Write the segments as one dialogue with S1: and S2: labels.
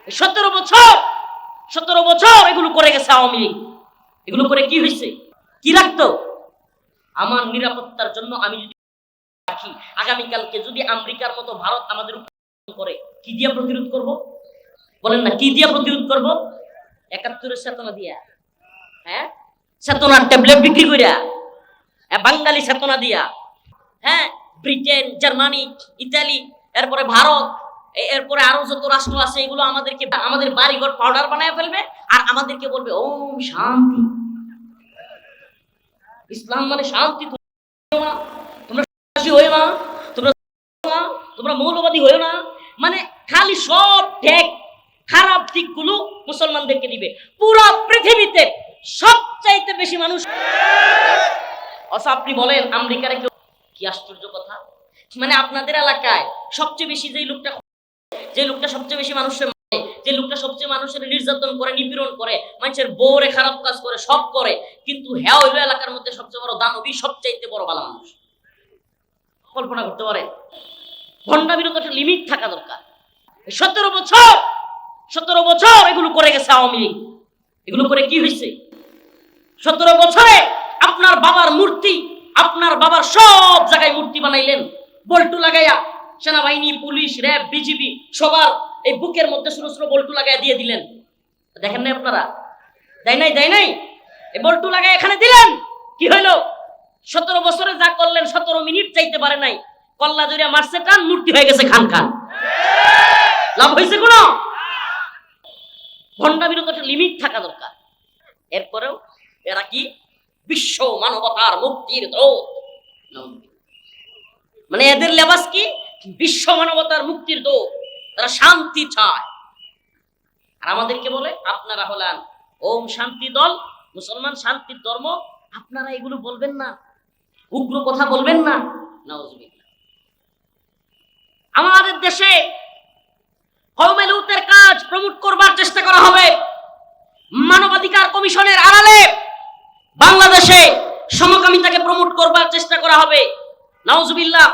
S1: 17 বছর 17 বছর এগুলো করে গেছে আওয়ামী লীগ। এগুলো করে কি হয়েছে? কি রাখতো? আমার নিরাপত্তার জন্য আমি যদি রাখি, আগামীকালকে যদি আমেরিকার মতো ভারত আমাদের উপর করে, কি দিয়া প্রতিরোধ করব? বলেন না, কি দিয়া প্রতিরোধ করব? 71-এর চেতনা দিয়া, হ্যাঁ, চেতনার ট্যাবলেট বিক্রি করিয়া, বাঙালি চেতনা দিয়া, হ্যাঁ, ব্রিটেন, জার্মানি, ইতালি, এরপরে ভারত, এরপরে আরো যত রাষ্ট্র আছে, এগুলো আমাদেরকে আমাদের বাড়িঘর পাউডার বানায় ফেলবে আর আমাদেরকে বলবে ওম শান্তি, ইসলাম মানে শান্তি, তোমরা সন্ত্রাসী হয়ে না, তোমরা মৌলবাদী হয়ে না, মানে খালি সব ঠেক খারাপ দিকগুলো মুসলমানদেরকে দিবে। পুরো পৃথিবীতে সবচাইতে বেশি মানুষ, আচ্ছা আপনি বলেন আমেরিকার কি আশ্চর্য কথা, মানে আপনাদের এলাকায় সবচেয়ে বেশি যে লোকটা সবচেয়ে বেশি মানুষের মারে, যে লোকটা সবচেয়ে মানুষের নির্যাতন করে, নিপীড়ন করে, মানুষের বউরে খারাপ কাজ করে, সব করে, কিন্তু হ্যাঁ হইল এলাকার মধ্যে সবচেয়ে বড় দানবী, সবচাইতে বড় ভালো মানুষ। কল্পনা করতে পারে? ভণ্ডামিরও তো একটা লিমিট থাকা দরকার। 17 বছর এগুলো করে গেছে আওয়ামী লীগ। এগুলো করে কি হয়েছে? 17 বছরে আপনার বাবার মূর্তি, আপনার বাবার সব জায়গায় মূর্তি বানাইলেন, বল্টু লাগাইয়া, সেনাবাহিনী, পুলিশ, র্যাব, বিজিবি সবার এই বুকের মধ্যে ছোট ছোট বল্টু লাগাইয়া দিয়ে দিলেন। দেখেন নাই আপনারা? দেয় নাই? এই বল্টু লাগাই এখানে দিলেন, কি হইলো? 17 বছরে যা করলেন 17 মিনিট চাইতে পারে নাই, কল্লা জড়িয়া মারছে টান, মূর্তি হয়ে গেছে খান। লাভ হয়েছে কোনো? ভণ্ডামিরও তো একটা লিমিট থাকা দরকার। এরপরেও এরা কি বিশ্ব মানবতার মুক্তির দূত, মানে এদের লেবাস কি? বিশ্ব মানবতার মুক্তির দূত। তারা শান্তি চায় আর আমাদেরকে বলে আপনারা হলেন ওম শান্তি দল, মুসলমান শান্তির ধর্ম, আপনারা এগুলো বলবেন না, উগ্র কথা বলবেন না। নাউজুবিল্লাহ। আমাদের দেশে কওমে লূতের কাজ প্রমোট করবার চেষ্টা করা হবে। মানবাধিকার কমিশনের আড়ালে বাংলাদেশে সমকামিতাকে প্রমোট করবার চেষ্টা করা হবে। নাউজুবিল্লাহ।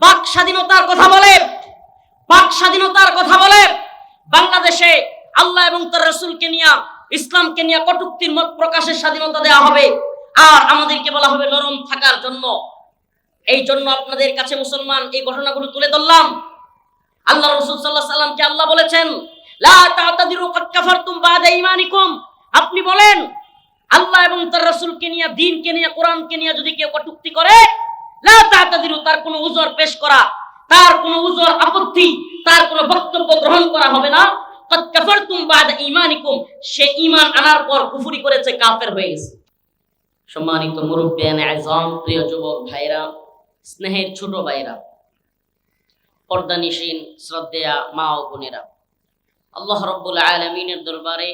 S1: বাক স্বাধীনতার কথা বলে বাংলাদেশে আল্লাহ এবং তার রাসূলকে নিয়ে, ইসলামকে নিয়ে কটূক্তির মত প্রকাশের স্বাধীনতা দেওয়া হবে। আর আমাদেরকে বলা হবে নরম থাকার জন্য। এই জন্য আপনাদের কাছে মুসলমান এই ঘটনাগুলো তুলে ধরলাম। আল্লাহ রাসূল সাল্লাল্লাহু আলাইহি ওয়াসাল্লামকে আল্লাহ বলেছেন লা তা'তাদিরু কাদ কাফারতুম বা'দা ঈমানিকুম। আপনি বলেন আল্লাহ এবং তার রাসূলকে নিয়ে, দ্বীনকে নিয়ে, কোরআনকে নিয়ে যদি কেউ কটূক্তি করে, লা তা'তাদিরু, তার কোনো উযর পেশ করা, তার কোনো উযর, আপত্তি, তার কোনো বক্তব্য গ্রহণ করা হবে না। কাদ কাফারতুম বা'দা ঈমানিকুম, সে ঈমান আনার পর কুফরি করেছে, কাফের হয়ে গেছে। সম্মানিত মুরব্বিয়ানে আযম, প্রিয় যুবক ভাইরা, স্নেহের ছোট ভাইরা, পর্দানিশীন শ্রদ্ধেয়া মা ও বোনেরা, আল্লাহ রাব্বুল আলামিনের দরবারে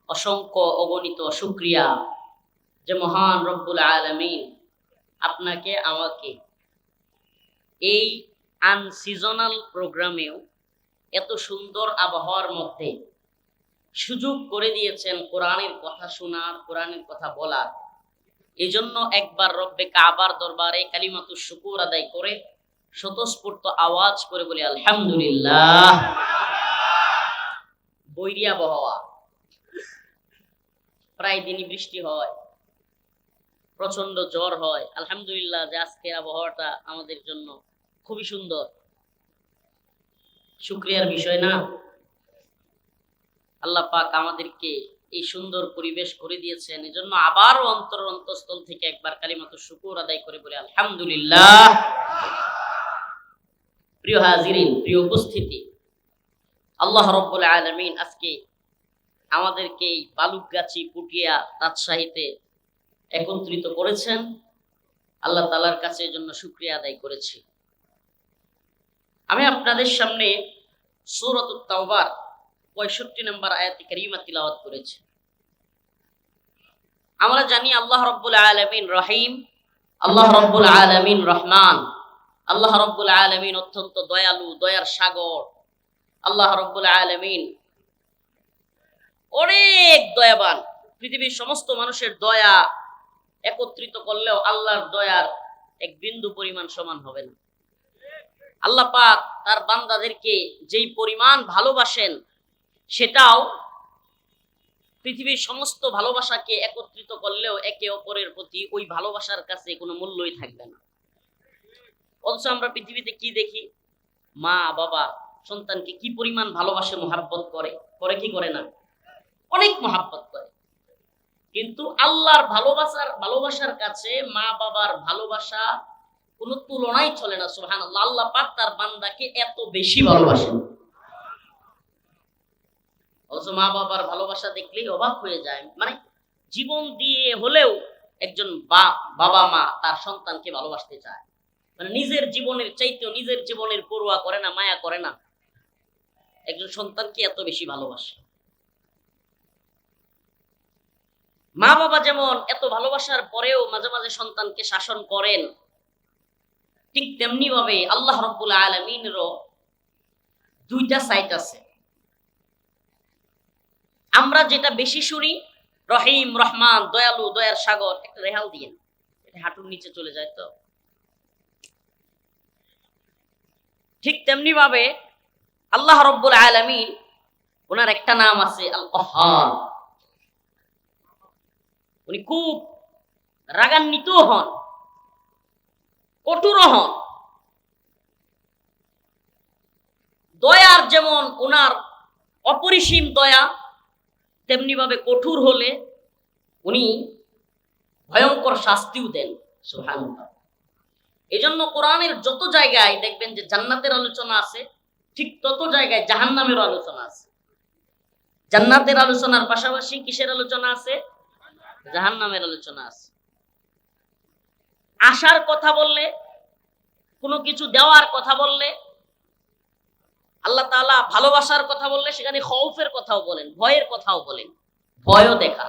S1: অসংখ্য অগণিত শুকরিয়া যে মহান রব্বুল আলামিন আপনাকে আমাকে এই আনসিজনাল প্রোগ্রামেও এত সুন্দর আবহাওয়ার মধ্যে সুযোগ করে দিয়েছেন কোরআনের কথা শোনার, কোরআনের কথা বলার। এই জন্য একবার রব্বে কাবার দরবারে কালিমাতুশ শুকুর আদায় করে স্বতঃস্ফূর্ত আওয়াজ করে বলি আলহামদুলিল্লাহ। বৈরী আবহাওয়া, প্রায় দিনই বৃষ্টি হয়, প্রচন্ড জ্বর হয়। আলহামদুলিল্লাহ যে আজকের আবহাওয়াটা আমাদের জন্য খুবই সুন্দর, শুকরিয়ার বিষয় না? আল্লাহ পাক আমাদেরকে এই সুন্দর পরিবেশ করে দিয়েছেন, এজন্য আবারও অন্তঃস্থল থেকে একবার কালিমাতুশ শুকুর আদায় করে বলি আলহামদুলিল্লাহ। প্রিয় হাজিরিন, প্রিয় উপস্থিতি, আল্লাহ রাব্বুল আলামিন আজকে আমাদেরকে এই বালুকগাছি, পুটিয়া, রাজশাহীতে একত্রিত করেছেন। আল্লাহ তাআলার কাছে এর জন্য শুকরিয়া আদায় করেছি। আমি আপনাদের সামনে সূরাতুত তাওবার 65 নম্বর আয়াতে কারিমা তিলাওয়াত করেছি। আমরা জানি আল্লাহ রাব্বুল আলামিন রহিম, আল্লাহ রাব্বুল আলামিন রহমান, আল্লাহ রাব্বুল আলামিন অত্যন্ত দয়ালু, দয়ার সাগর। আল্লাহ রাব্বুল আলামিন অনেক দয়াবান। পৃথিবীর সমস্ত মানুষের দয়া একত্রিত করলেও আল্লাহর দয়ার এক বিন্দু পরিমাণ সমান হবে না। আল্লাহ পাক তার বান্দাদেরকে যেই পরিমাণ ভালোবাসেন, সেটাও পৃথিবীর সমস্ত ভালোবাসাকে একত্রিত করলেও একে অপরের প্রতি ওই ভালোবাসার কাছে কোনো মূল্যই থাকবে না। অথচ আমরা পৃথিবীতে কি দেখি, মা বাবা সন্তানকে কি পরিমাণ ভালোবাসে, মহাব্বত করে, করে কি করে না, অনেক মহাব্বত করে। কিন্তু আল্লাহর ভালোবাসার কাছে মা বাবার ভালোবাসা কোনো তুলনাই চলে না। সুবহানাল্লাহ, আল্লাহ পাক তার বান্দাকে এত বেশি ভালোবাসেন। অথচ মা বাবার ভালোবাসা দেখলেই অবাক হয়ে যায়। মানে জীবন দিয়ে হলেও একজন বাবা মা তার সন্তানকে ভালোবাসতে চায়, মানে নিজের জীবনের চাইতেও নিজের জীবনের পরোয়া করে না, মায়া করে না, একজন সন্তানকে এত বেশি ভালোবাসে। মা বাবা যেমন এত ভালোবাসার পরেও মাঝে মাঝে সন্তানকে শাসন করেন, ঠিক তেমনি ভাবে আল্লাহ রাব্বুল আলামিনেরও দুইটা সাইড আছে। আমরা যেটা বেশি শুনি, রহিম, রহমান, দয়ালু, দয়ার সাগর, একটা রেহাল দিয়ে এটা হাঁটুর নিচে চলে যায়। তো ঠিক তেমনি ভাবে আল্লাহ রাব্বুল আলামিন, ওনার একটা নাম আছে আল কহ্হার। উনি খুব রাগান্বিত হন, কঠোর হন। দয়ার যেমন ওনার অপরিসীম দয়া, তেমনি ভাবে কঠোর হলে উনি ভয়ঙ্কর শাস্তিও দেন। সুবহানাল্লাহ। এজন্য কোরআনের যত জায়গায় দেখবেন যে জান্নাতের আলোচনা আছে, ঠিক তত জায়গায় জাহান্নামের আলোচনা আছে। জান্নাতের আলোচনার পাশাপাশি কিসের আলোচনা আছে? জাহান্নামের আলোচনা আছে। আশার কথা বললে, কোনো কিছু দেওয়ার কথা বললে, আল্লাহ তাআলা ভালোবাসার কথা বললে সেখানে খৌফের কথাও বলেন, ভয়ের কথাও বলেন, ভয়ও দেখা।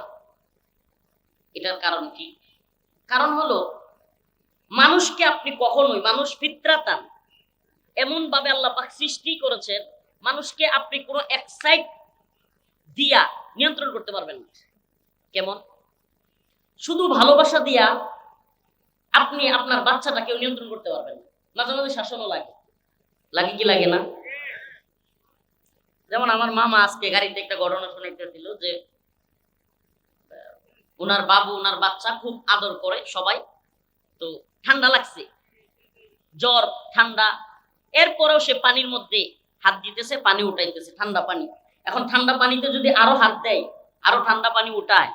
S1: এটার কারণ কি? কারণ হলো মানুষকে আপনি কখনোই, মানুষ ফিতরাতান এমন ভাবে আল্লাহ পাক সৃষ্টি করেছেন, মানুষকে আপনি কোনো এক্সাইট দিয়া নিয়ন্ত্রণ করতে পারবেন না। কেমন? শুধু ভালোবাসা দিয়া আপনি আপনার বাচ্চাটাকেও নিয়ন্ত্রণ করতে পারবেন না। মাঝে মাঝে শাসনও লাগে, লাগে কি লাগে না? যেমন আমার মামা আজকে গাড়িতে একটা ঘটনা শুনাইতেছিল যে ওনার বাবু ওনার বাচ্চা খুব আদর করে সবাই, তো ঠান্ডা লাগছে, জ্বর, ঠান্ডা, এরপরেও সে পানির মধ্যে হাত দিতেছে, পানি উঠাইতেছে, ঠান্ডা পানি। এখন ঠান্ডা পানিতে যদি আরো হাত দেয়, আরো ঠান্ডা পানি উঠায়,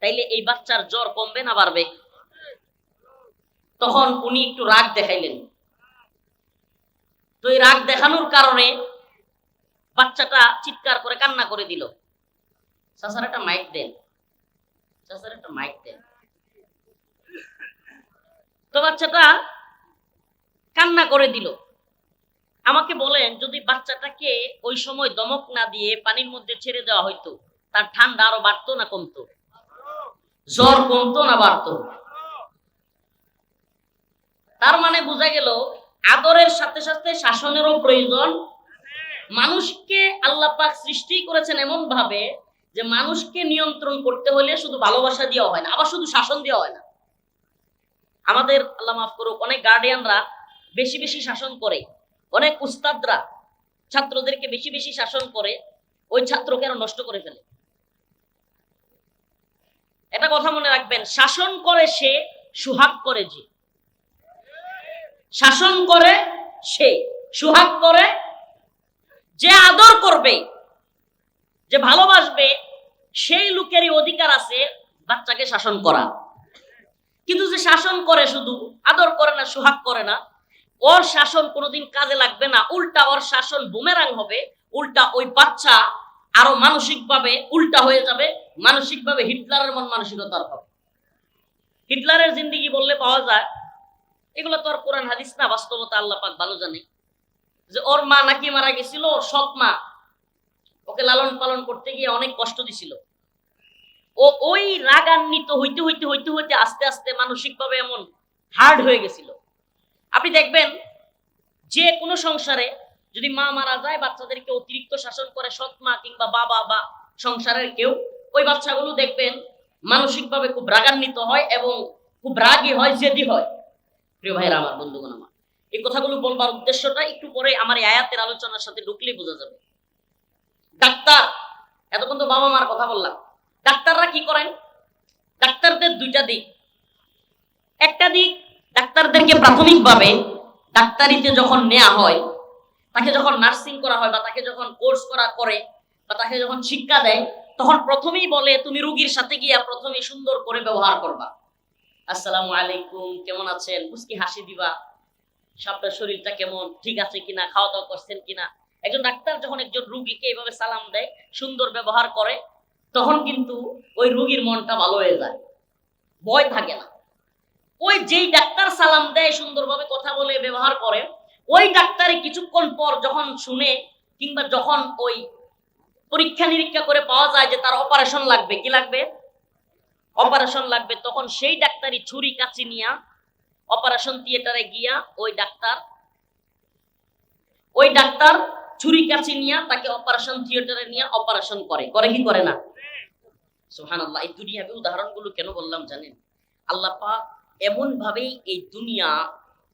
S1: তাইলে এই বাচ্চার জ্বর কমবে না বাড়বে? তখন উনি একটু রাগ দেখাইলেন। তো এই রাগ দেখানোর কারণে বাচ্চাটা চিৎকার করে কান্না করে দিল। চাচার একটা মাইক দেন, চাচার একটা মাইক দেন। তো বাচ্চাটা কান্না করে দিল। আমাকে বলেন, যদি বাচ্চাটাকে ওই সময় দমক না দিয়ে পানির মধ্যে ছেড়ে দেওয়া হইতো, তার ঠান্ডা আরো বাড়তো না কমতো? জ্বর কমতো না বাড়তো? তার মানে বোঝা গেল আদরের সাথে সাথে শাসনেরও প্রয়োজন। মানুষকে আল্লাহ পাক সৃষ্টি করেছেন এমন ভাবে যে মানুষকে নিয়ন্ত্রণ করতে হলে শুধু ভালোবাসা দেওয়া হয় না, আবার শুধু শাসন দেওয়া হয় না। আমাদের আল্লাহ মাফ করুক, অনেক গার্ডিয়ানরা বেশি বেশি শাসন করে, অনেক উস্তাদরা ছাত্রদেরকে বেশি বেশি শাসন করে, ওই ছাত্রকে আরো নষ্ট করে ফেলে। এটা কথা মনে রাখবেন, শাসন করে সে, সুহাগ করে যে। শাসন করে সে, সুহাগ করে যে। আদর করবে, যে ভালোবাসবে, সেই লোকেরই অধিকার আছে বাচ্চাকে শাসন করা। কিন্তু যে শাসন করে শুধু, আদর করে না, সুহাগ করে না, ওর শাসন কোনোদিন কাজে লাগবে না। উল্টা ওর শাসন বুমেরাং হবে, উল্টা ওই বাচ্চা আরো মানসিকভাবে উল্টা হয়ে যাবে, মানসিকভাবে হিটলারের মন মানসিকতার হবে। হিটলারের জিন্দেগি বললে পাওয়া যায়, এগুলো তো আর কোরআন হাদিস না, বাস্তবতা আল্লাহ পাক ভালো জানে। যে ওর মা নাকি মারা গেছিল, ওর সৎ মা ওকে লালন পালন করতে গিয়ে অনেক কষ্ট দিছিল। ও ওই রাগান্বিত হইতে হইতে হইতে হইতে আস্তে আস্তে মানসিকভাবে এমন হার্ড হয়ে গেছিল। আপনি দেখবেন যে কোনো সংসারে যদি মা মারা যায়, বাচ্চাদেরকে অতিরিক্ত শাসন করে সৎ মা কিংবা বাবা বা সংসারের কেউ, ওই বাচ্চাগুলো দেখবেন মানসিকভাবে খুব রাগান্বিত হয় এবং খুব রাগী হয়, জেদি হয়। প্রিয় ভাইরা আমার, বন্ধুগণ আমার, এই কথাগুলো বলবার উদ্দেশ্যটা একটু পরে আমার এই আয়াতের আলোচনার সাথে ঢুকলেই বোঝা যাবে। ডাক্তার বাবা মার কথা বললাম। ডাক্তাররা কি করেন? ডাক্তারদের দুইটা দিক। একটা দিক, ডাক্তারদেরকে প্রাথমিকভাবে ডাক্তারিতে যখন নেওয়া হয়, তাকে যখন নার্সিং করা হয় বা তাকে যখন কোর্স করে বা তাকে যখন শিক্ষা দেয়, তখন প্রথমেই বলে তুমি রোগীর সাথে গিয়া প্রথমেই সুন্দর করে ব্যবহার করবা। আসসালামু আলাইকুম, কেমন আছেন, মুস্কি হাসি দিবা, আপনার শরীরটা কেমন, ঠিক আছে কিনা, খাওয়া দাওয়া করছেন কিনা। একজন ডাক্তার যখন একজন রোগীকে এইভাবে সালাম দেয়, সুন্দর ব্যবহার করে, তখন কিন্তু ওই রোগীর মনটা ভালো হয়ে যায়, ভয় থাকে না। ওই যেই ডাক্তার সালাম দেয়, সুন্দরভাবে কথা বলে ব্যবহার করে, ওই ডাক্তারে কিছুক্ষণ পর যখন শুনে কিংবা যখন ওই পরীক্ষা নিরীক্ষা করে পাওয়া যায় যে তার অপারেশন লাগবে, কি লাগবে, অপারেশন লাগবে, তখন সেই ডাক্তারই ছুরি কাঁচি নিয়া অপারেশন থিয়েটারে গিয়া ওই ডাক্তার ছুরি কাঁচি নিয়া তাকে অপারেশন থিয়েটারে নিয়ে অপারেশন করে কি করে না? সুবহানাল্লাহ। এই দুনিয়াকে উদাহরণগুলো কেন বললাম জানেন? আল্লাহ পাক এমন ভাবেই এই দুনিয়া,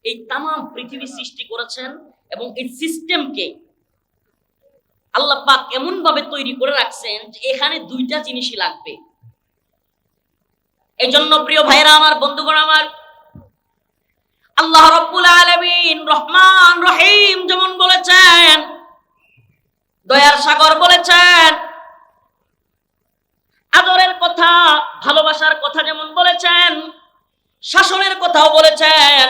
S1: এই তামাম পৃথিবী সৃষ্টি করেছেন এবং এই সিস্টেমকে আল্লাহ পাক এমন ভাবে তৈরি করে রাখছেন যে এখানে দুইটা জিনিসই লাগবে। এই জন্য প্রিয় ভাইরা আমার, বন্ধুগণ আমার, আল্লাহ রাব্বুল আলামিন রহমান রহিম যেমন বলেছেন, দয়ার সাগর বলেছেন, আদরের কথা, ভালোবাসার কথা যেমন বলেছেন, শাসনের কথাও বলেছেন,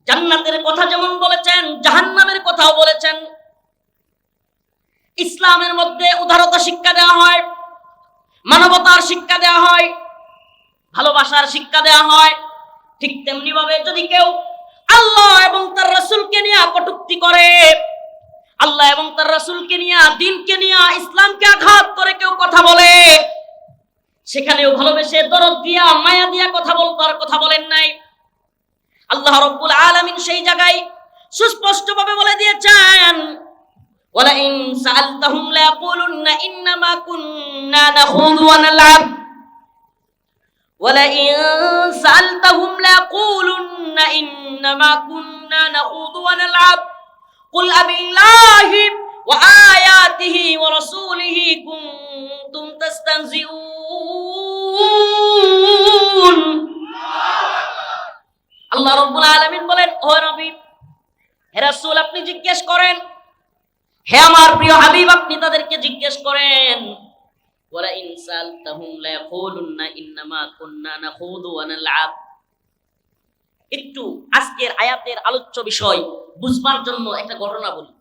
S1: জান্নাতের কথা যেমন বলেছেন, জাহান্নামের কথাও বলেছেন। ইসলামের মধ্যে উদারতা শিক্ষা দেওয়া হয়, মানবতার শিক্ষা দেওয়া হয়, ভালোবাসার শিক্ষা দেওয়া হয়। ঠিক তেমনি ভাবে যদি কেউ আল্লাহ এবং তার রাসূলকে নিয়ে কটূক্তি করে, আল্লাহ এবং তার রাসূলকে নিয়ে, দ্বীনকে নিয়ে, ইসলামকে আঘাত করে কেউ কথা বলে, সেখানেও ভালোবেসে দরদ দিয়া মায়া দিয়া কথা বলেন নাই। আল্লাহ রাব্বুল আলামিন সেই জায়গায় সুস্পষ্টভাবে বলে দিয়েছেন, ওয়ালা ইন সাআলতাহুম লা ইয়াকুলুন্না ইন্নামা কুন্না নাখুযু ওয়া নালআব ওয়ালা ইন সাআলতাহুম লা ইয়াকুলুন্না ইন্নামা কুন্না নাখুযু ওয়া নালআব কুল আবিল্লাহি ওয়া আয়াতিহি ওয়া রাসূলিহি কুনতুম তাস্তাহজিউন। আল্লাহ রাব্বুল আলামিন বলেন, ও নবী, হে রাসূল, আপনি জিজ্ঞেস করেন, হে আমার প্রিয় হাবিব, আপনি তাদেরকে জিজ্ঞেস করেন, ওয়ালা ইন সাআলতাহুম লা ইয়াকুলুন্না ইন্নামা কুন্না নাখুযু ওয়া নালআব। একটু আজকের আয়াতের আলোচ্য বিষয় বুঝবার জন্য একটা ঘটনা বলি।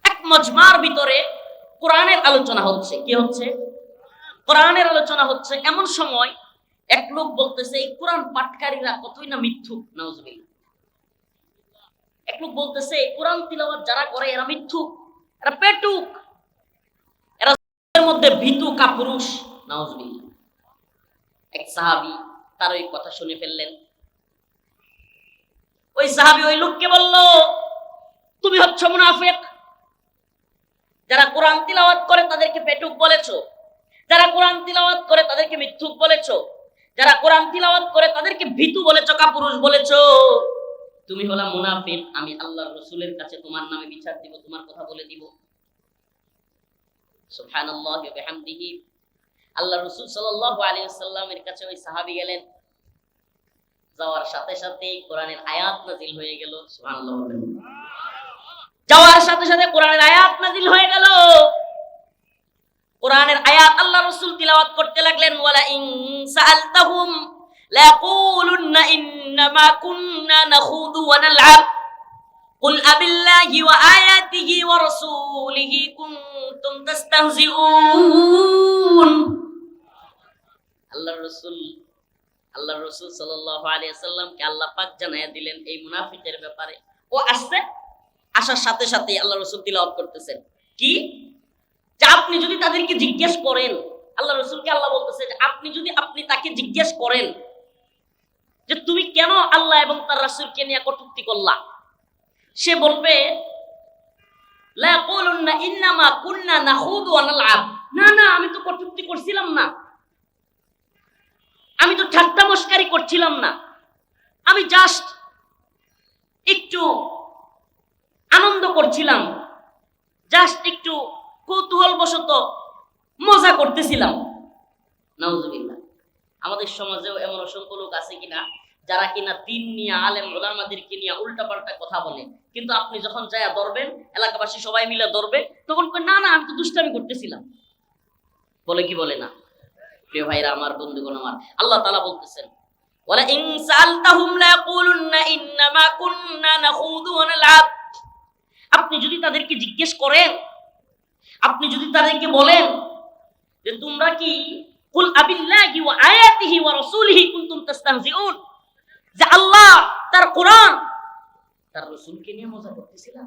S1: এক মজমার ভিতরে কোরআনের আলোচনা হচ্ছে। কি হচ্ছে? কোরআনের আলোচনা হচ্ছে। এমন সময় এক লোক বলতেছে, এই কোরআন পাঠকারীরা কতই না মিথ্যুক, নাউজুবিল্লাহ। এক লোক বলতেছে, কোরআন তিলাওয়াত যারা করে এরা মিথ্যুক, এরা পেটুক, এরা এর মধ্যে ভীতু কাপুরুষ, নাউজুবিল্লাহ। এক সাহাবী তার ওই কথা শুনে ফেললেন। ওই সাহাবী ওই লোককে বলল, তুমি হচ্ছ মুনাফিক। যারা কোরআন তিলাওয়াত করে তাদেরকে পেটুক বলেছো, যারা কোরআন তিলাওয়াত করে তাদেরকে মিথ্যুক বলেছো, যারা কোরআন তিলাওয়াত করে তাদেরকে ভীতু বলেছো, কাপুরুষ বলেছো, তুমি হলা মুনাফিক। আমি আল্লাহর রাসূলের কাছে তোমার নামে বিচার দিব, তোমার কথা বলে দিব। সুবহানাল্লাহি ওয়া বিহামদিহি। আল্লাহর রাসূল সাল্লাল্লাহু আলাইহি ওয়াসাল্লামের কাছে ওই সাহাবী গেলেন। যাওয়ার সাথে সাথে কোরআনের আয়াত নাযিল হয়ে গেল। সুবহানাল্লাহ। যাওয়ার সাথে সাথে কোরআনের আয়াত নাযিল হয়ে গেল। কোরআনের আয়াত আল্লাহ রাসূল তিলাওয়াত করতে লাগলেন, ওয়ালা ইন সাআলতাহুম লা ইয়াকুলুন্না ইন্নামা কুন্না নাখুযু ওয়া নালআব কুল আবিল্লাহি ওয়া আয়াতিহি ওয়া রাসূলিহি কুনতুম তাস্তাহজিউন। আল্লাহর রাসূল সাল্লাল্লাহু আলাইহি ওয়াসাল্লামকে আল্লাহ পাক জানায়া দিলেন এই মুনাফিকের ব্যাপারে। ও আসার সাথে সাথে আল্লাহ রাসূল তিলাওয়াত করতেছেন কি, যে আপনি যদি তাদেরকে জিজ্ঞেস করেন, আল্লাহ রাসূলকে আল্লাহ বলতেছে যে আপনি তাকে জিজ্ঞেস করেন যে তুমি কেন আল্লাহ এবং তার রাসূলকে নিয়ে কটূক্তি করলা, সে বলবে লা ইয়াকুলুন্না ইন্নামা কুন্না নাখুযু ওয়া নালআব। না, আমি তো কটূক্তি করছিলাম না, আমি তো ঠাট্টা মশকারি করছিলাম না, আমি জাস্ট একটু আনন্দ করছিলাম, জাস্ট একটু কৌতূহল বশত মজা করতেছিলাম। নাউজুবিল্লাহ। আমাদের সমাজেও এমন অসংখ্য লোক আছে কিনা যারা কিনা দিন নিয়ে আলেম ওলামাদেরকে নিয়ে উল্টাপাল্টা কথা বলে, কিন্তু আপনি যখন যায় ধরবেন, এলাকাবাসী সবাই মিলে ধরবে, তখন না না আমি তো দুষ্টামি করতেছিলাম। বলে কি বলে না? প্রিয় ভাইরা আমার, বন্ধুগণ আমার, আল্লাহ তাআলা বলতেছেন ওয়ালা ইন সালতাহুম লা ইয়াকুলুন্না ইন্নামা কুননা নাখুদু ওয়া নালআব। আপনি যদি তাদেরকে জিজ্ঞেস করেন, আপনি যদি তাদেরকে বলেন যে তোমরা কি কুল আবিল্লাহি ওয়া আয়াতিহি ওয়া রাসূলিহি কুনতুম তাস্তাহজিউন, যে আল্লাহ, তার কোরআন, তার রাসূলকে নিয়ে মজা করতেছিলাম।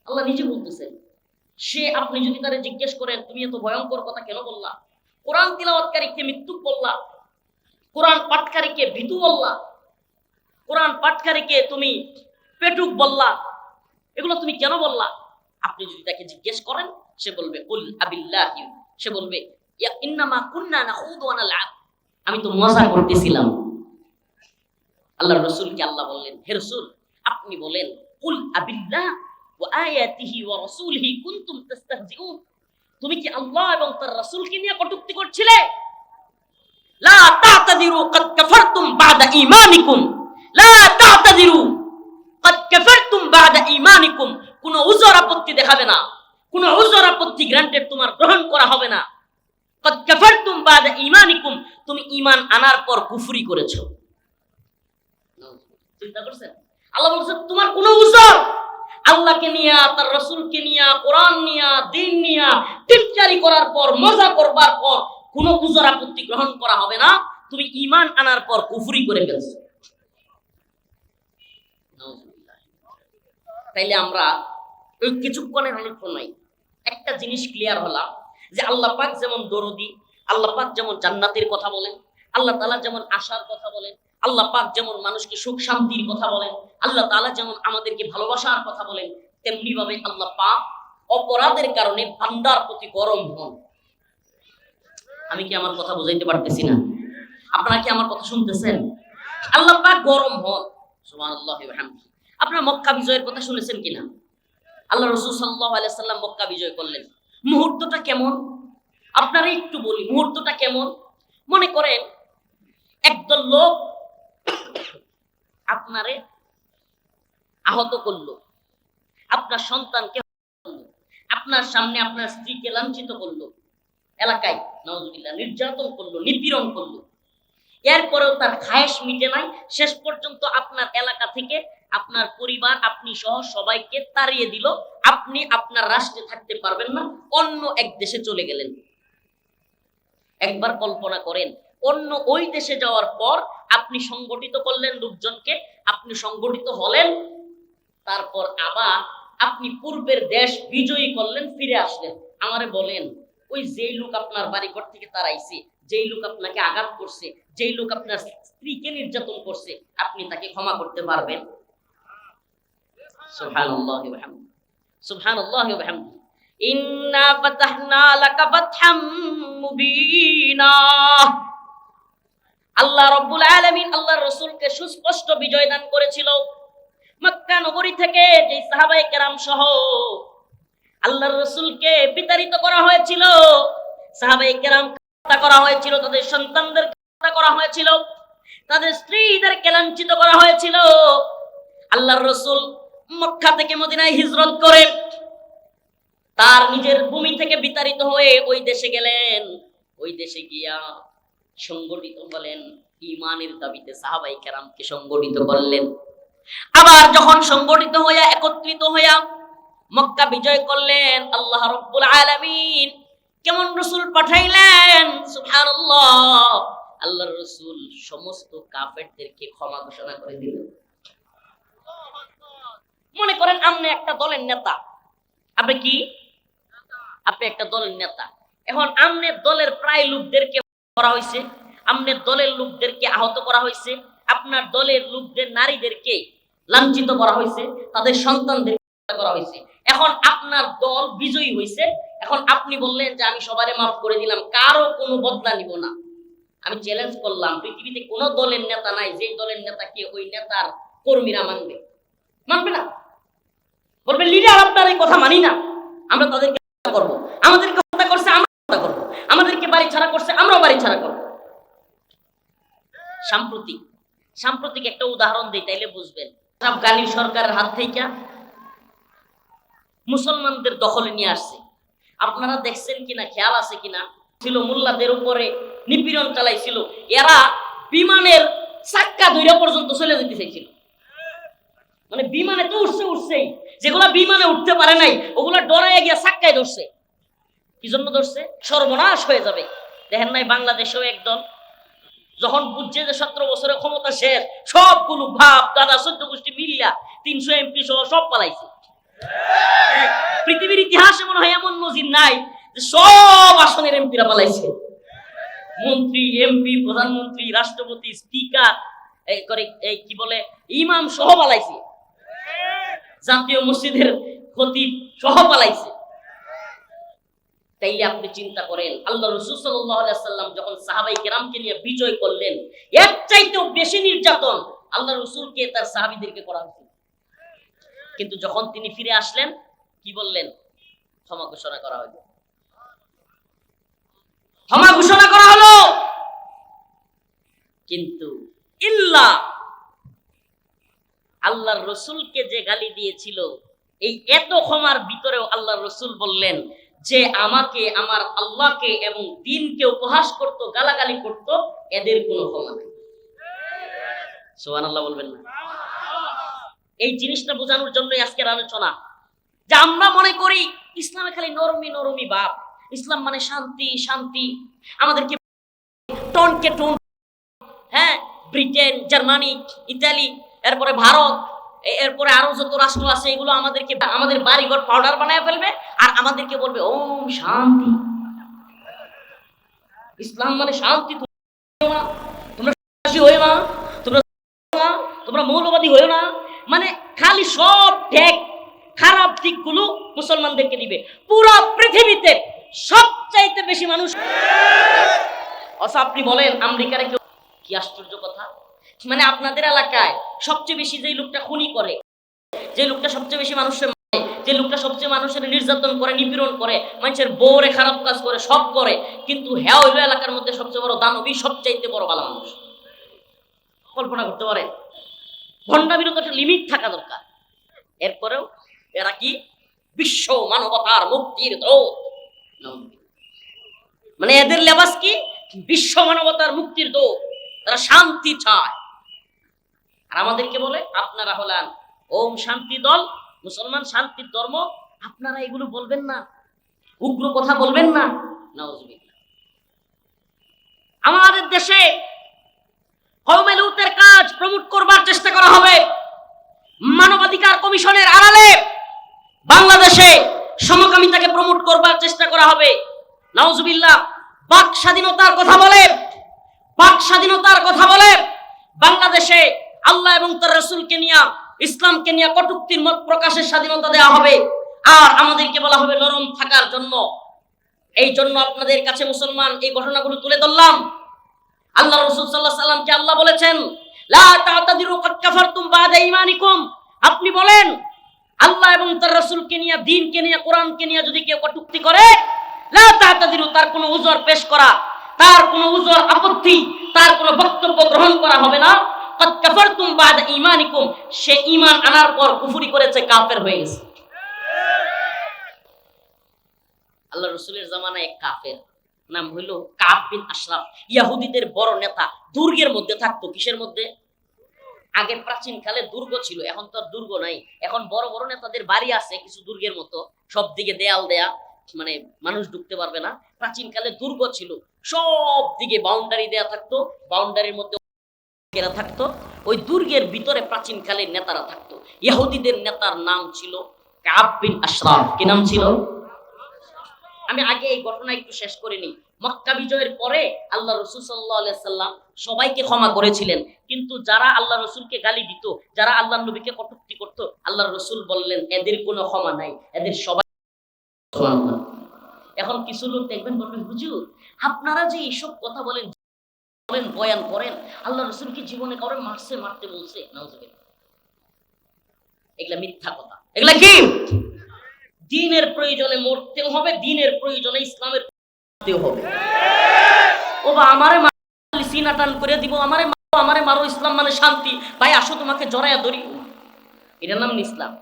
S1: আল্লাহ নিজে বলতেছেন, সে আপনি যদি তারে জিজ্ঞেস করেন তুমি এত ভয়ঙ্কর কথা কেন বললা, কোরআন তিলাওয়াতকারীকে মৃত্যুক বললা, কোরআন পাঠকারীকে ভীতু বললা, কোরআন পাঠকারীকে তুমি পেটুক বললা, এগুলো তুমি কেন বললা? আপনি যদি তাকে জিজ্ঞেস করেন, সে বলবে কুল আবিল্লাহি, সে বলবে ইয়া ইন্নামা কুননা নাখুদু ওয়া নালআব, আমি তো মজা করতেছিলাম। আল্লাহর রাসূলকে আল্লাহ বললেন, হে রাসূল আপনি বলেন কুল আবিল্লাহ ওয়া আয়াতিহি ওয়া রাসূলিহি কুনতুম তাস্তাহজিউন, তুমি কি আল্লাহ এবং তার রাসূলকে নিয়ে কটূক্তি করছিলে? লা তা'তাদিরু ক্বাদ কাফারতুম বা'দা ঈমানিকুম, লা তা'তাদিরু ক্বাদ কাফারতুম বা'দা ঈমানিকুম, কোনো উযর আপত্তি দেখাবে না, কোনো উযর আপত্তি গ্রান্টেড তোমার গ্রহণ করা হবে না। ক্বাদ কাফারতুম বা'দা ঈমানিকুম, তুমি ঈমান আনার পর কুফরি করেছো। চিন্তা করছেন? আল্লাহ বলছেন তোমার কোনো উযর আল্লাহকে নিয়া, তার রাসূলকে নিয়া, কোরআন নিয়া, দ্বীন নিয়া টিটকারি করার পর, মজা করবার পর কোনো উযর আপত্তি গ্রহণ করা হবে না, তুমি ঈমান আনার পর কুফরি করে ফেলছো। তাইলে আমরা এই কিছুক্ষণের আলোচনা নাই একটা জিনিস ক্লিয়ার হলাম যে আল্লাহ পাক যেমন দরদি, আল্লাহ পাক যেমন জান্নাতের কথা বলেন, আল্লাহ তাআলা যেমন আশার কথা বলেন, আল্লাহ পাক যেমন মানুষকে সুখ শান্তির কথা বলেন, আল্লাহ তাআলা যেমন আমাদেরকে ভালোবাসার কথা বলেন, তেমনি ভাবে আল্লাহ পাক অপরাধের কারণে বান্দার প্রতি গরম হন। আমি কি আমার কথা বুঝাইতে পারতেছি না? আপনারা কি আমার কথা শুনতেছেন? আল্লাহ পাক গরম হন। সুবহানাল্লাহি ওয়া বিহামদিহি। আপনারা মক্কা বিজয়ের কথা শুনেছেন কিনা? আল্লাহ রাসূল সাল্লাল্লাহু আলাইহি সাল্লাম মক্কা বিজয় করলেন, মুহূর্তটা কেমন আপনারা একটু বলি, মুহূর্তটা কেমন? মনে করেন একদল লোক আপনারে আহত করলো, আপনার সন্তানকে করলো, আপনার সামনে আপনার স্ত্রীকে লাঞ্ছিত করলো, এলাকায় নাউজুবিল্লাহ নির্যাতন করলো, নিপীড়ন করলো, এরপরেও তার খায়েশ মিটে নাই, শেষ পর্যন্ত আপনার এলাকা থেকে আপনার পরিবার, আপনি সহ সবাইকে তাড়িয়ে দিল, আপনি আপনার রাষ্ট্রে থাকতে পারবেন না, অন্য এক দেশে চলে গেলেন। একবার কল্পনা করেন, অন্য ওই দেশে যাওয়ার পর আপনি সংগঠিত করলেন লোকজনকে, আপনি সংগঠিত হলেন, তারপর আবার আপনি পূর্বের দেশ বিজয়ী করলেন, ফিরে আসলেন। আমারে বলেন, ওই যেই লোক আপনার বাড়িঘর থেকে তাড়াইছে, যেই লোক আপনাকে আঘাত করছে, যেই লোক আপনার স্ত্রীকে নির্যাতন করছে, আপনি তাকে ক্ষমা করতে পারবেন? সুবহানাল্লাহি ওয়া বিহামদিহি, সুবহানাল্লাহি ওয়া বিহামদিহি। ইন্না ফাতাহনা লাকা ফাতহাম মুবিনা। আল্লাহ রাব্বুল আলামিন আল্লাহর রাসূলকে সুস্পষ্ট বিজয় দান করেছিল। মক্কা নগরী থেকে যে সাহাবায়ে কেরাম সহ আল্লাহর রাসূলকে বিতাড়িত করা হয়েছিল, সাহাবায়ে কেরাম হত্যা করা হয়েছিল, তাদের সন্তানদের হত্যা করা হয়েছিল, তাদের স্ত্রীদেরকে লাঞ্ছিত করা হয়েছিল। আল্লাহর রাসূল মক্কা থেকে মদিনায় হিজরত করে তার নিজের ভূমি থেকে বিতাড়িত হয়ে ওই দেশে গেলেন। ওই দেশে গিয়া সংগঠিত হলেন, ঈমানের দাবিতে সাহাবায়ে কেরামকে সংগঠিত করলেন। আবার যখন সংগঠিত হইয়া একত্রিত হইয়া মক্কা বিজয় করলেন, আল্লাহ রাব্বুল আলামিন কেমন রাসূল পাঠাইলেন, সুবহানাল্লাহ, আল্লাহর রাসূল সমস্ত কাফেরদেরকে ক্ষমা ঘোষণা করে দিলেন। মনে করেন আপনি একটা দলের নেতা, আপনি কি, আপনি একটা দলের নেতা, এখন আমনে দলের প্রায় লোকদেরকে করা হয়েছে, আমনের দলের লোকদেরকে আহত করা হয়েছে, আপনার দলের লোকদের নারীদেরকে লাঞ্ছিত করা হয়েছে, তাদের সন্তানদের করা হয়েছে। এখন আপনার দল বিজয়ী হয়েছে, এখন আপনি বললেন যে আমি সবারে মাফ করে দিলাম, কারো কোনো বদলা নিব না। আমি চ্যালেঞ্জ করলাম, পৃথিবীতে কোন দলের নেতা নাই যে দলের নেতাকে ওই নেতার কর্মীরা মানবে? মানবে না, বলবে লিডার আপনার এই কথা মানি না, আমরা তাদেরকে করবো, আমাদেরকে সাম্প্রতিক সাম্প্রতিক একটা উদাহরণ দিই, তাইলে বুঝবেন। আশরাফ গানী সরকারের হাত থেকে মুসলমানদের দখলে নিয়ে আসছে। আপনারা দেখছেন কিনা, খেয়াল আছে কিনা, ছিল মোল্লাদের উপরে নিপীড়ন চালাইছিল। এরা বিমানের চাক্কা ধইরা পর্যন্ত চলে যেতে চাইছিল। মানে বিমানে তো উঠছেই, যেগুলা বিমানে উঠতে পারে নাই ওগুলা ডরায় গিয়া চাক্কায় ধরছে। কি জন্য ধরছে? সর্বনাশ হয়ে যাবে। দেখেন নাই বাংলাদেশেও একদল যখন বুঝছে যে 17 বছরের ক্ষমতা শেষ, সবগুলো ভাব দাদা 14 গোষ্ঠী মিলিয়া 300 এমপি সহ সব পালাইছে। পৃথিবীর ইতিহাসে মনে হয় এমন নজির নাই যে সব আসনের এমপিরা পালাইছে। মন্ত্রী, এমপি, প্রধানমন্ত্রী, রাষ্ট্রপতি, স্পিকার, এই কি বলে ইমাম সহ পালাইছে। জাতীয় মসজিদের খতিব সহ পালাইছে। তাইলে আপনি চিন্তা করেন, আল্লাহ রাসূল সাল্লাল্লাহু আলাইহি ওয়াসাল্লাম যখন সাহাবায়ে কেরামকে নিয়ে বিজয় করলেন, এর চাইতেও বেশি নির্যাতন আল্লাহ রাসূলকে তার সাহাবীদেরকে করা হয়েছিল। কিন্তু যখন তিনি ফিরে আসলেন, কি বললেন? ক্ষমা ঘোষণা করা হলো। ক্ষমা ঘোষণা করা হলো। কিন্তু ইল্লা আল্লাহর রাসূলকে যে গালি দিয়েছিল, এই এত ক্ষমার ভিতরেও আল্লাহর রাসূল বললেন যে আমাকে, আমার আল্লাহকে এবং দ্বীনকে উপহাস করত, গালাগালি করত, এদের কোনো ক্ষমা নেই। সুবহানাল্লাহ বলবেন না? এই জিনিসটা বোঝানোর জন্যই আজকের আলোচনা। যে আমরা মনে করি ইসলামে খালি নরমি নরমি ভাব, ইসলাম মানে শান্তি শান্তি। আমাদেরকে টনকে টন, হ্যাঁ, ব্রিটেন, জার্মানি, ইতালি, এরপরে ভারত, এরপরে আরো যত রাষ্ট্র আছে, এগুলো আমাদেরকে আমাদের বাড়িঘর পাউডার বানায় ফেলবে আর আমাদেরকে বলবে ওম শান্তি। ইসলাম মানে শান্তি। তোমরা হয়ে না, তোমরা মৌলবাদী হয়ে না, মানে খালি সব ঠেক খারাপ দিকগুলো মুসলমানদেরকে দিবে। পুরো পৃথিবীতে সবচাইতে বেশি মানুষ, আচ্ছা আপনি বলেন আমেরিকার কেউ, কি আশ্চর্য কথা, মানে আপনাদের এলাকায় সবচেয়ে বেশি যে লোকটা খুনি করে, যে লোকটা সবচেয়ে বেশি মানুষের মারে, যে লোকটা সবচেয়ে মানুষের নির্যাতন করে, নিপীড়ন করে, মানুষের বউরে খারাপ কাজ করে, সব করে, কিন্তু হ্যাঁ হইল এলাকার মধ্যে সবচেয়ে বড় দানবী, সবচাইতে বড় ভালো মানুষ। কল্পনা করতে পারে? ভণ্ডামিরও তো একটা লিমিট থাকা দরকার। এরপরেও এরা কি বিশ্ব মানবতার মুক্তির দূত, মানে এদের লেবাস কি বিশ্ব মানবতার মুক্তির দূত। তারা শান্তি চায় আর আমাদেরকে বলে আপনারা হলেন ওম শান্তি দল, মুসলমান শান্তির ধর্ম, আপনারা এগুলো বলবেন না, উগ্র কথা বলবেন না। নাউজুবিল্লাহ। আমাদের দেশে কওমে লূতের কাজ প্রমোট করবার চেষ্টা করা হবে। মানবাধিকার কমিশনের আড়ালে বাংলাদেশে সমকামিতাকে প্রমোট করবার চেষ্টা করা হবে। নাউজুবিল্লাহ। বাক স্বাধীনতার কথা বলে, বাক স্বাধীনতার কথা বলে বাংলাদেশে আল্লাহ এবং তার রাসূলকে নিয়ে, ইসলামকে নিয়ে কটূক্তির মত প্রকাশের স্বাধীনতা দেওয়া হবে। আর আমাদেরকে বলা হবে নরম থাকার জন্য। এই জন্য আপনাদের কাছে মুসলমান এই ঘটনাগুলো তুলে ধরলাম। আল্লাহ রাসূল সাল্লাল্লাহু আলাইহি ওয়াসাল্লামকে আল্লাহ বলেছেন লা তা'তাদিরু কাদ কাফারতুম বা'দা ঈমানিকুম। আপনি বলেন আল্লাহ এবং তার রাসূলকে নিয়ে, দ্বীনকে নিয়ে, কোরআনকে নিয়ে যদি কেউ কটূক্তি করে, লা তা'তাদিরু, তার কোনো উযর পেশ করা, তার কোনো উযর আপত্তি, তার কোনো বক্তব্য গ্রহণ করা হবে না। কাদ কাফারতুম বা'দা ঈমানিকুম, সে ঈমান আনার পর কুফরি করেছে, কাফের হয়ে গেছে। আল্লাহ রাসূলের জামানায় এক কাফের, নাম হইল কাব বিন আশরাফ, ইহুদিদের বড় নেতা, দুর্গের মধ্যে থাকতো। কিসের মধ্যে? আগে প্রাচীন কালে দুর্গ ছিল, এখন তো আর দুর্গ নাই। এখন বড় বড় নেতাদের বাড়ি আছে কিছু দুর্গের মতো, সব দিকে দেয়াল দেয়া, মানে মানুষ ঢুকতে পারবে না। প্রাচীন কালে দুর্গ ছিল, সব দিকে বাউন্ডারি দেয়া থাকতো, বাউন্ডারির মধ্যে ঘেরা থাকতো। ওই দুর্গের ভিতরে প্রাচীন কালের নেতারা থাকতো। ইহুদিদের নেতার নাম ছিল কাব বিন আশরাফ। কি নাম ছিল? আমি আগে এই ঘটনা একটু শেষ করে নিই। মক্কা বিজয়ের পরে আল্লাহ রাসূল সাল্লাল্লাহু আলাইহি সাল্লাম সবাইকে ক্ষমা করেছিলেন, কিন্তু যারা আল্লাহ রাসূলকে গালি দিত, যারা আল্লাহর নবীকে কটূক্তি করত, আল্লাহর রাসূল বললেন এদের কোনো ক্ষমা নাই, এদের সবাই। সুবহানাল্লাহ। এখন কিছু লোক দেখবেন বলবেন হুজুর আপনারা যে এইসব কথা বলেন, বয়ান করেন, আল্লাহ রাসূল কি জীবনে কাউকে মারতে বলছে? নাউজুবিল্লাহ। এগুলা মিথ্যা কথা। এগুলা কি? দ্বীনের প্রয়োজনে মরতেও হবে, দ্বীনের প্রয়োজনে ইসলামের হবে। ও বা আমারে সিনা টান করে দিব, আমারে আমারে মারো, ইসলাম মানে শান্তি, ভাই আসো তোমাকে জড়াইয়া ধরি, এটার নাম ইসলাম।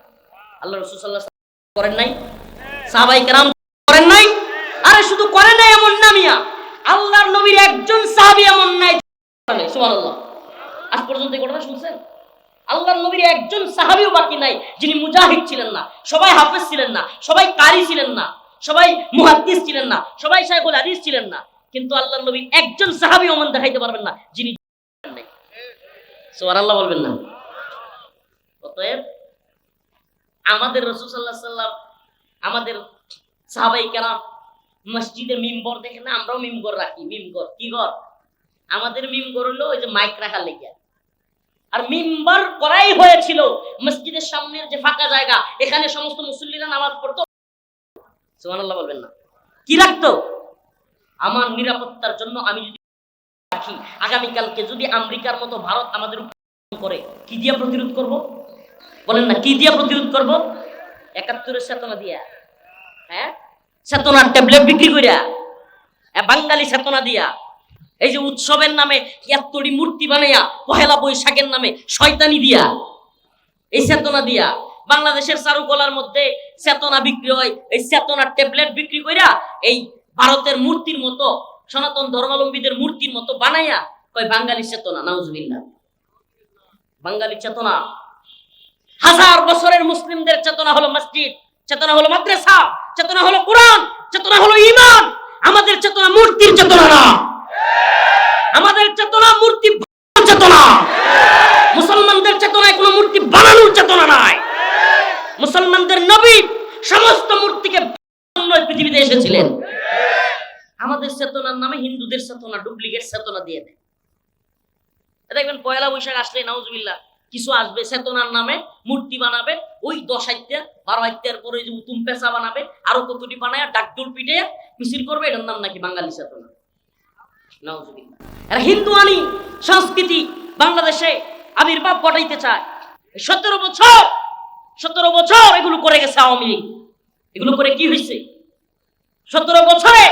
S1: আল্লাহ রাসূল সাল্লাল্লাহু আলাইহি ওয়াসাল্লাম করেন নাই? সাহাবায়ে কেরাম করেন নাই? আরে শুধু করে নাই এমন না মিয়া, আল্লাহর নবীর একজন সাহাবী এমন নাই সুবহানাল্লাহ। আজ পর্যন্ত এই ঘটনা শুনছেন? আল্লাহর নবীর একজন সাহাবীও বাকি নাই যিনি মুজাহিদ ছিলেন না, সবাই হাফেজ ছিলেন না, সবাই কারি ছিলেন না, সবাই মুহাদ্দিস ছিলেন না, সবাই শায়খুল হাদিস ছিলেন না, কিন্তু আল্লাহর নবীর একজন সাহাবী ওমান দেখাইতে পারবেন না যিনি নাই। সুবহানাল্লাহ বলবেন না? অতএব আমাদের রাসূল সাল্লাল্লাহু আলাইহি ওয়াসাল্লাম, আমাদের সাহাবায়ে কেরাম মসজিদে মিম্বর দেখেন না, আমরাও মিম্বর রাখি। মিম্বর কি ঘর? আমাদের মিম্বর হলো ওই যে মাইক রাখার লেগে। আর মিম্বর করাই হয়েছিল মসজিদের সামনের যে ফাঁকা জায়গা, এখানে সমস্ত মুসল্লিরা নামাজ পড়তো। সুবহানাল্লাহ বলবেন না? কি রাখতো? আমার নিরাপত্তার জন্য আমি যদি রাখি, আগামীকালকে যদি আমেরিকার মতো ভারত আমাদের উপর করে, কি দিয়া প্রতিরোধ করব? বলেন না, কি দিয়া প্রতিরোধ করব? ৭১-এর চেতনা দিয়া, হ্যাঁ, চেতনার ট্যাবলেট বিক্রি করিয়া, বাঙালি চেতনা দিয়া, এই যে উৎসবের নামে এতটি মূর্তি বানাইয়া, পহেলা বৈশাখের নামে শয়তানি দিয়া, এই চেতনা দিয়া বাংলাদেশের চারুকলার মধ্যে চেতনা বিক্রি হয়, এই চেতনার ট্যাবলেট বিক্রি কইরা এই ভারতের মূর্তির মতো, সনাতন ধর্মাবলম্বীদের মূর্তির মতো বানাইয়া কয় বাঙালি চেতনা। নাউজুবিল্লাহ। বাঙালি চেতনা, হাজার বছরের মুসলিমদের চেতনা হলো মসজিদ, চেতনা হলো মাদ্রাসা, চেতনা হলো কোরআন, চেতনা হলো ঈমান। আমাদের চেতনা মূর্তির চেতনা না, আমাদের চেতনা মূর্তি চেতনা। মুসলমানদের চেতনায় কোনো মূর্তি বানানোর চেতনা নাই। মুসলমানদের নবী সমস্ত মূর্তিকে পৃথিবীতে এসেছিলেন। আমাদের চেতনার নামে হিন্দুদের চেতনা ডুপ্লিকেট চেতনা দিয়ে দেয়। দেখবেন পয়লা বৈশাখ আসলে নাউজুবিল্লাহ কিছু আসবে, চেতনার নামে মূর্তি বানাবে, ওই 10 হাইত্যা 12 হাইত্যার পরে যে উতুম পেঁচা বানাবে, আরো কতটি বানায় ডাকডোল পিটে মিছিল করবে, এটার নাম নাকি বাঙালি চেতনা। নাউজুবিল্লাহ। এরা হিন্দুয়ানি সংস্কৃতি বাংলাদেশে আবির্ভাব ঘটাইতে চায়। 17 বছর এগুলো করে গেছে আওয়ামী লীগ। এগুলো করে কি হয়েছে? 17 বছরে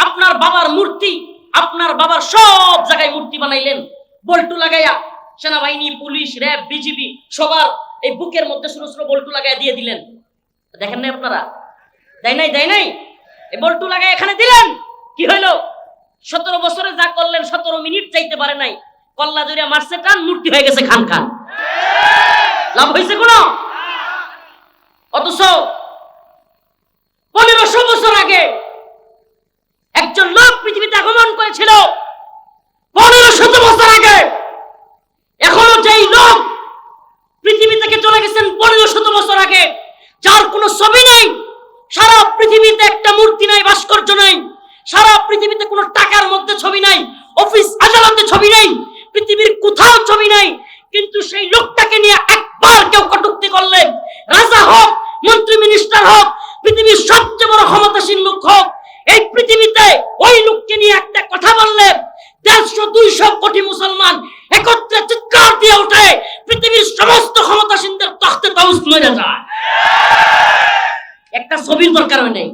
S1: আপনার বাবার মূর্তি, আপনার বাবার সব জায়গায় মূর্তি বানাইলেন, বল্টু লাগাইয়া। সেনাবাহিনী, পুলিশ, র্যাব, বিজিবি সবার এই বুকের মধ্যে ছোট ছোট বল্টু লাগাইয়া দিয়ে দিলেন। দেখেন নাই আপনারা? দেয় নাই? এই বল্টু লাগাই এখানে দিলেন, কি হইলো? 17 বছরে যা করলেন 17 মিনিট চাইতে পারে নাই, কল্লা জড়িয়া মারছে টান, মূর্তি হয়ে গেছে খান খান। লাভ হয়েছে কোন? অথচ 1500 বছর আগে একজন লোক পৃথিবীতে আগমন করেছিল, 1500 বছর আগে। এখনো যেই লোক পৃথিবী থেকে চলে গেছেন 1500 বছর আগে, যার কোনো ছবি নাই, সারা পৃথিবীতে একটা মূর্তি নাই, ভাস্কর্য নাই, সারা পৃথিবীতে কোনো টাকার মধ্যে ছবি নাই, অফিস আদালতে ছবি নাই, পৃথিবীর কোথাও ছবি নাই, কিন্তু সেই লোকটাকে নিয়ে একবার কেউ কটূক্তি করলে, রাজা হোক, মন্ত্রী মিনিস্টার হোক, পৃথিবীর সবচেয়ে বড় ক্ষমতাসীন লোক হোক, এই পৃথিবীতে ওই লোককে নিয়ে একটা কথা বললে 150-200 কোটি মুসলমান একত্রে চিৎকার দিয়ে ওঠে, পৃথিবীর সমস্ত ক্ষমতাসীনদের তখতে তাউস নড়ে যায়। একটা ছবির দরকার হয় নাই।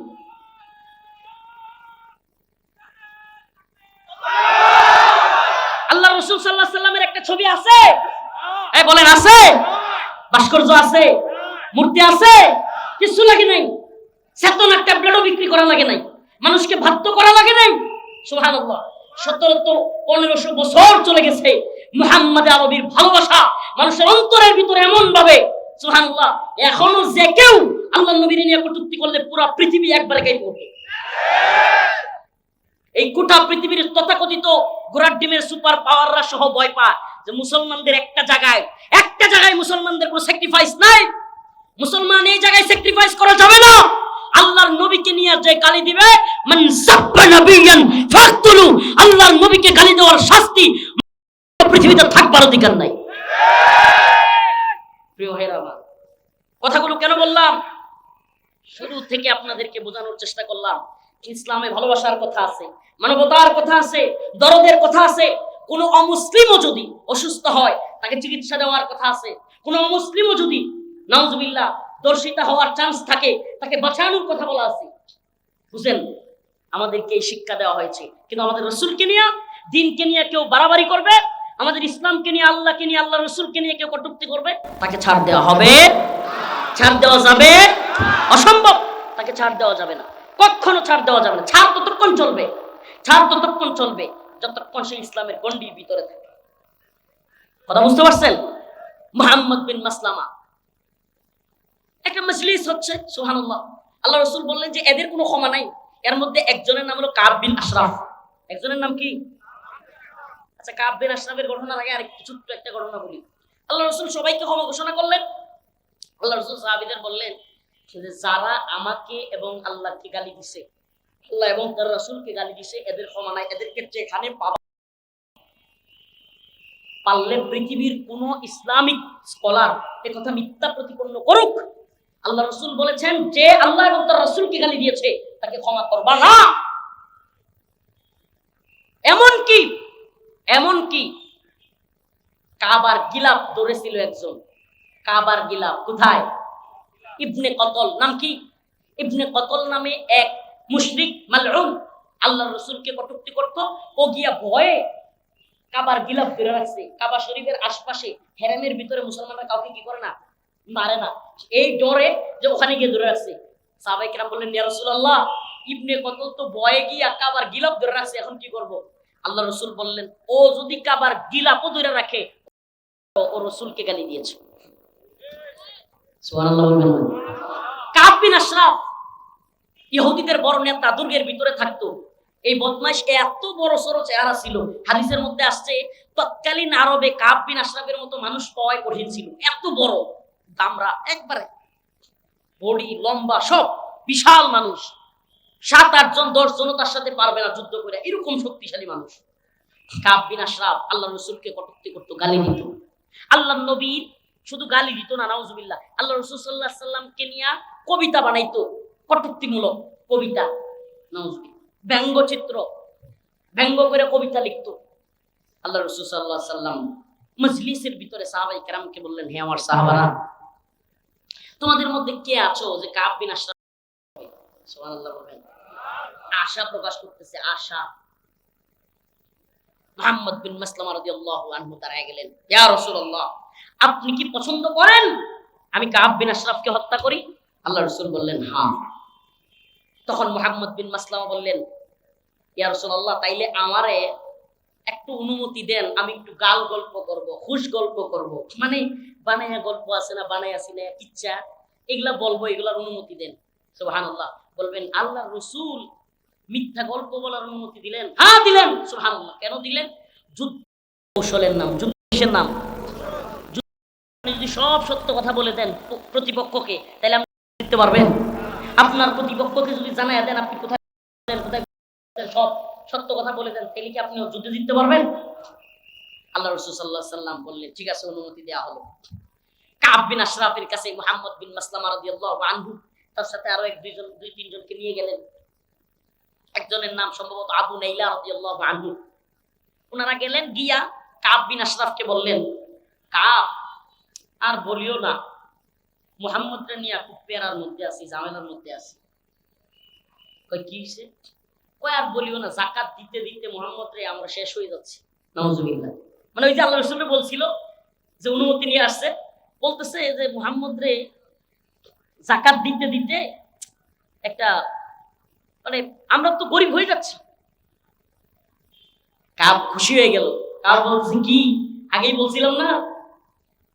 S1: আল্লাহ রাসূল সাল্লাল্লাহু আলাইহি সাল্লামের একটা ছবি আছে, এই বলেন আছে? ভাস্কর্য আছে, মূর্তি আছে, কিছু লাগে নাই। চেতনার ট্যাবলেটও বিক্রি করা লাগে নাই, মানুষকে বাধ্য করা লাগে নাই। সুবহানাল্লাহ। 1500 বছর চলে গেছে, মুহাম্মদ আরবির ভালোবাসা মানুষের অন্তরের ভিতরে এমন ভাবে, সুবহানাল্লাহ, এখনো যে কেউ আল্লাহর নবীর নিয়ে কটূক্তি করলে পুরো পৃথিবী একবারে গায়ে পড়বে। এই গোটা পৃথিবীর তথাকথিত ঘোড়ার ডিমের সুপার পাওয়াররা সহ ভয় পায় যে মুসলমানদের একটা জায়গায় মুসলমানদের কোনো স্যাক্রিফাইস নাই, মুসলমান এই জায়গায় স্যাক্রিফাইস করা যাবে না। আল্লাহর নবীকে নিয়ে যে গালি দিবে, মান সাব্বা নাবিয়ান ফাকতুলু, আল্লাহর নবীকে গালি দেওয়ার শাস্তি পৃথিবীতে থাকবার অধিকার নাই। প্রিয় ভাইরা আমার, কথাগুলো কেন বললাম? শুরু থেকে আপনাদেরকে বোঝানোর চেষ্টা করলাম ইসলামে ভালোবাসার কথা আছে, মানবতার কথা আছে, দরদের কথা আছে। কোন অমুসলিমও যদি অসুস্থ হয় তাকে চিকিৎসা দেওয়ার কথা আছে। কোন অমুসলিমও যদি নাউজুবিল্লাহ দর্শিতা হওয়ার চান্স থাকে তাকে বাঁচানোর কথা বলা আছে। বুঝেন, আমাদেরকে এই শিক্ষা দেওয়া হয়েছে। কিন্তু আমাদের রাসূলকে নিয়ে, দ্বীনকে নিয়ে কেউ বাড়াবাড়ি করবে, আমাদের ইসলামকে নিয়ে, আল্লাহকে নিয়ে, আল্লাহ রসুলকে নিয়ে কেউ কটূক্তি করবে, তাকে ছাড় দেওয়া হবে? ছাড় দেওয়া যাবে? অসম্ভব। তাকে ছাড় দেওয়া যাবে না, কখনো ছাড় দেওয়া যাবে না। ছাড় ততক্ষণ চলবে, ছাড় ততক্ষণ চলবে যতক্ষণ সে ইসলামের গণ্ডির ভিতরে থাকে। কথা বুঝতে পারছেন? মুহাম্মদ বিন মাসলামা, একটা মজলিস হচ্ছে, সুবহানাল্লাহ। আল্লাহ রাসূল বললেন যে এদের কোনো ক্ষমা নাই। এর মধ্যে একজনের নাম হলো কাব বিন আশরাফ। একজনের নাম কি? আচ্ছা, কাব বিন আশরাফের ঘটনার আগে আরেকটু ছোট্ট একটা ঘটনা বলি। আল্লাহ রাসূল সবাইকে ক্ষমা ঘোষণা করলেন। আল্লাহ রাসূল সাহাবীদের বললেন যে যারা আমাকে এবং আল্লাহকে গালি দিছে, আল্লাহ এবং তার রাসূলকে গালি দিছে, এদের ক্ষমা নাই। এদেরকে যেখানে পাবা, পারলে পৃথিবীর কোন ইসলামিক স্কলার এ কথা মিথ্যা প্রতিপন্ন করুক, আল্লাহ রাসূল বলেছেন যে আল্লাহ এবং তার রাসূলকে গালি দিয়েছে তাকে ক্ষমা করবা না। এমনকি কাবার গিলাফ ধরেছিল একজন। কাবার গিলাফ কোথায়? ইবনে কতল। নাম কি? ইবনে কতল নামে এক মুশরিক মালউন আল্লাহ রাসূলকে কটূক্তি করত। ও গিয়া ভয়ে কাবার গিলাফ ধরে রাখছে। কাবা শরীফের আশপাশে হেরেমের ভিতরে মুসলমানরা কাউকে কি করে না, মারে না, এই ডরে যে ওখানে গিয়ে ধরে রাখছে। সাহাবায়ে কেরাম বললেন, ইয়া রাসূলুল্লাহ, ইবনে কতল তো ভয়ে গিয়া কাবার গিলাফ ধরে রাখছে, এখন কি করব? আল্লাহ রাসূল বললেন, ও যদি কাবার গিলাফও ধরে রাখে, ও রাসূলকে গালি দিয়েছে। সুবহানাল্লাহ বলবেন। কাব বিন আশরাফ ইহুদিদের বড় নেতা, দুর্গের ভিতরে থাকতো। এই বদমাইশ এত বড় সড় চেহারা ছিল, হাদিসের মধ্যে আসছে তৎকালীন আরবে কাব বিন আশরাফের মতো মানুষ পাওয়াই কঠিন ছিল। এত বড় দামরা, একবারে বডি লম্বা, সব বিশাল মানুষ। 7-8 জন 10 জন তার সাথে পারবে না যুদ্ধ করে, এরকম শক্তিশালী মানুষ। কাব বিন আশরাফ আল্লাহ রাসূলকে কটূক্তি করত, গালি দিত। আল্লাহ নবী শুধু গালি দিত না, নাউজুবিল্লাহ, আল্লাহ রাসূল সাল্লাল্লাহু আলাইহি সাল্লামকে নিয়ে কবিতা বানাইতো, কটূক্তিমূলক কবিতা, নাউজুবিল্লাহ, ব্যঙ্গচিত্র, ব্যঙ্গ করে কবিতা লিখতো। আল্লাহ রাসূল সাল্লাল্লাহু আলাইহি সাল্লাম মজলিসের ভিতরে সাহাবায়ে কেরামকে বললেন, হে আমার সাহাবারা, তোমাদের মধ্যে কে আছো যে কাব বিন আশরাফ? সুবহানাল্লাহ বলেন। আশা প্রকাশ করতেছে, আশা। মুহাম্মদ বিন মাসলামা রাদিয়াল্লাহু আনহু দাঁড়ায় গেলেন, ইয়া রাসূলুল্লাহ, আপনি কি পছন্দ করেন আমি কাব বিন আশরাফকে হত্যা করি? আল্লাহ রাসূল বললেন, হ্যাঁ। তখন মুহাম্মদ বিন মাসলামা বললেন, ইয়া রাসূলুল্লাহ, তাইলে আমারে একটু অনুমতি দেন, আমি একটু গাল গল্প করব, খুশ গল্প করব, মানে বানায়া গল্প আছে না, বানায়া সিনা ইচ্ছা, এগুলা বলবো, এগুলার অনুমতি দেন। সুবহানাল্লাহ বলবেন, আল্লাহ রাসূল মিথ্যা গল্প বলার অনুমতি দিলেন? হ্যাঁ দিলেন। সুবহানাল্লাহ। কেন দিলেন? যুদ্ধ কৌশলের নাম, যুদ্ধের নাম। যদি সব সত্য কথা বলে দেন প্রতিপক্ষকে, তাহলে আপনি জিততে পারবেন? আপনার প্রতিপক্ষকে যদি জানায় দেন আপনি কোথায় সব সত্য কথা বলে দেন, তাহলে কি আপনি যুদ্ধে জিততে পারবেন? আল্লাহ রাসূল সাল্লাল্লাহু আলাইহি সাল্লাম বললেন, ঠিক আছে, অনুমতি দেওয়া হলো। কাব বিন আশরাফের কাছে মুহাম্মদ বিন মাসলামা রাদিয়াল্লাহু আনহু তার সাথে আরো 2-3 জনকে নিয়ে গেলেন। একজনের নাম সম্ভবত আবু নাইলা রাদিয়াল্লাহু আনহু। ওনারা গেলেন, গিয়া কাব বিন আশরাফকে বললেন, কাব, আর বলিও না, মুহাম্মদকে নিয়ে খুব পেরার মধ্যে আছি, ঝামেলার মধ্যে আছি। কই কি হইছে? কই আর বলিও না, যাকাত দিতে দিতে মুহাম্মদ রে আমরা শেষ হয়ে যাচ্ছি। নাউজুবিল্লাহ। মানে ওই যে আল্লাহ রাসূল বলছিল যে অনুমতি নিয়ে আসছে, বলতেছে যে মুহাম্মদ রে যাকাত দিতে দিতে একটা, মানে আমরা তো গরিব হয়ে যাচ্ছি। কাব খুশি হয়ে গেল। কাব বলছে, কি আগেই বলছিলাম না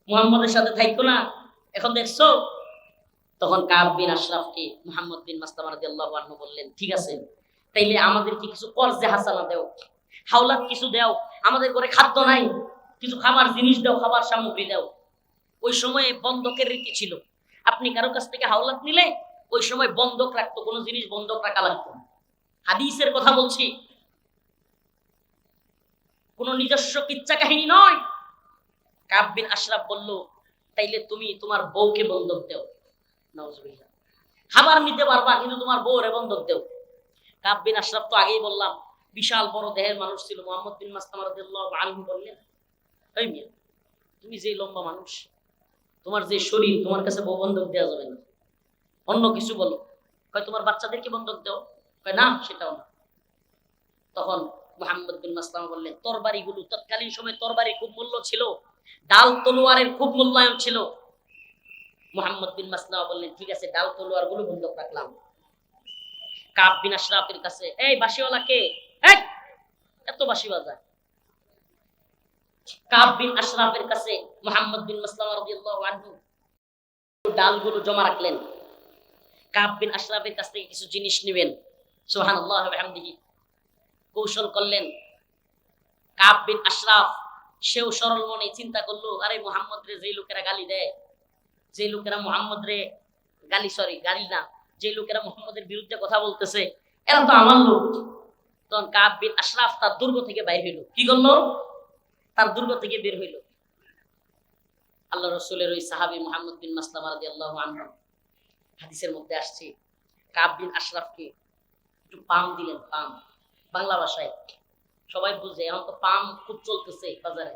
S1: মুহাম্মদের সাথে থাকতো না, এখন দেখছো? তখন কাব বিন আশরাফকে মুহাম্মদ বিন মাসলামা রাদিয়াল্লাহু আনহু বললেন, ঠিক আছে, তাইলে আমাদেরকে কিছু কর্জে হাসানা দাও, হাওলাত কিছু দাও, আমাদের ঘরে খাদ্য নাই, কিছু খাবার জিনিস দাও, খাবার সামগ্রী দাও। ওই সময়ে বন্ধকের রীতি ছিল, আপনি কারো কাছ থেকে হাওলাত নিলে ওই সময় বন্ধক রাখতো, কোনো জিনিস বন্ধক রাখা লাগতো। হাদিসের কথা বলছি, কোনো নিজস্ব কিচ্ছা কাহিনী নয়। কাব বিন আশরাফ বলল, তাইলে তুমি তোমার বউকে বন্ধক দাও। নাউজুবিল্লাহ। খাবার নিতে পারবা কিন্তু তোমার বউরে বন্ধক দাও। কাব বিন আশরাফ তো আগেই বললাম বিশাল বড় দেহের মানুষ ছিল। মুহাম্মদ বিন মাসলামা রাদিয়াল্লাহু আনহু বললেন, এই মিয়া, তুমি যে লম্বা মানুষ, তোমার যে শরীর, তোমার কাছে বউ বন্ধক দেওয়া যাবে না, অন্য কিছু বলো। কয় তোমার বাচ্চাদেরকে বন্ধক দাও। কয় না, সেটাও না। তখন মুহাম্মদ বিন মাসলামা বললেন, তরবারিগুলো, তৎকালীন সময়ে তরবারি খুব মূল্য ছিল, ডাল তলোয়ারের খুব মূল্যায়ন ছিল। মুহাম্মদ বিন মাসলামা বললেন, ঠিক আছে, ডাল তলোয়ার গুলো বন্ধক রাখলাম। কাব বিন আশরাফের কাছে, এই বাঁশিওয়ালা কে, এত বাঁশি বাজায়? কাব বিন আশরাফের কাছে মুহাম্মদ বিন মাসলামা রাদিয়াল্লাহু আনহু ডালগুলো জমা রাখলেন। কাব বিন আশরাফের কাছ থেকে কিছু জিনিস নেবেন। সুবহানাল্লাহ ওয়া বিহামদিহি। কৌশল করলেন। কাব বিন আশরাফ সেও সরল মনে চিন্তা করলো, আরে মুহাম্মদ রে যে লোকেরা গালি দেয়, যে লোকেরা মুহাম্মদ রে গালি না, যে লোকেরা মুহাম্মদের বিরুদ্ধে কথা বলতেছে, এরা তো আমার লোক। তখন কাব বিন আশরাফ তার দুর্গ থেকে বাইর হইল। কি করলো? তার দুর্গ থেকে বের হইল। আল্লাহ রাসূলের ওই সাহাবী মুহাম্মদ বিন মাসলামা রাদিয়াল্লাহু আনহু, হাদিসের মধ্যে আসছে, কাব বিন আশরাফকে একটু পাম দিলেন। পাম বাংলা ভাষায় সবাই বুঝে, এখন তো পাম খুব চলতেছে বাজারে,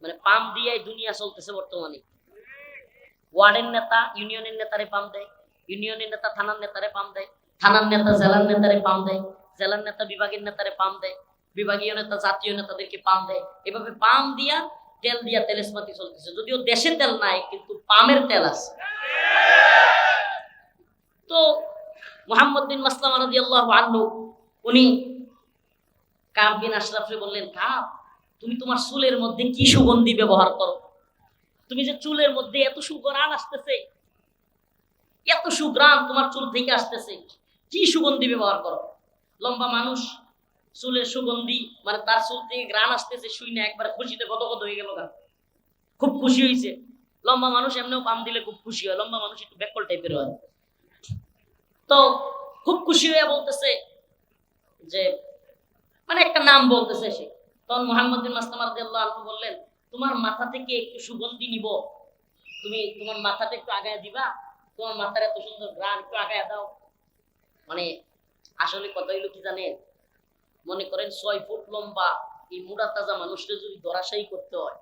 S1: মানে পাম দিয়ে দুনিয়া চলতেছে বর্তমানে। ওয়ার্ডের নেতা ইউনিয়নের নেতারে পাম দেয়, ইউনিয়নের নেতা থানার নেতারে পাম দেয়, থানার নেতা জেলার নেতারে পাম দেয়, জেলার নেতা বিভাগের নেতারে পাম দেয়, বিভাগীয় নেতা জাতীয় নেতাদেরকে পাম দেয়। এভাবে পাম দিয়া তেল দিয়া তেলেসমাতি চলতেছে। যদিও দেশে তেল নাই, কিন্তু পামের তেল আছে। তো মুহাম্মদ বিন মাসলামা রাদিয়াল্লাহু আনহু উনি কাব বিন আশরাফকে বললেন, কাব, তুমি তোমার চুলের মধ্যে কি সুগন্ধি ব্যবহার করো? তুমি যে চুলের মধ্যে এত সুঘ্রাণ আসতেছে, এত সুঘ্রাণ তোমার চুল থেকে আসতেছে, কি সুগন্ধি ব্যবহার করো? লম্বা মানুষ, চুলের সুগন্ধি, মানে তার চুল থেকে ঘ্রাণ আসতেছে, শুই না একবার খুশিতে গদগদ হয়ে গেল, খুব খুশি হয়েছে। লম্বা মানুষ এমনিও পাম দিলে খুব খুশি হয়, লম্বা মানুষ একটু ব্যাকল টাইপের হয়। তো খুব খুশি হয়ে বলতেছে যে, মানে একটা নাম বলতেছে সে। তখন মুহাম্মদ বিন মাসলামা রাদিয়াল্লাহু আনহু বললেন, তোমার মাথা থেকে একটু সুগন্ধি নিব, তুমি তোমার মাথাটা একটু আগায় দিবা, তোমার মাথার এত সুন্দর ঘ্রাণ, একটু আগায় দাও। মানে আসলে কথা হইলো কি জানেন, মনে করেন 6 ফুট লম্বা এই মুড়া তাজা মানুষটা যদি ধরাশায়ী করতে হয়,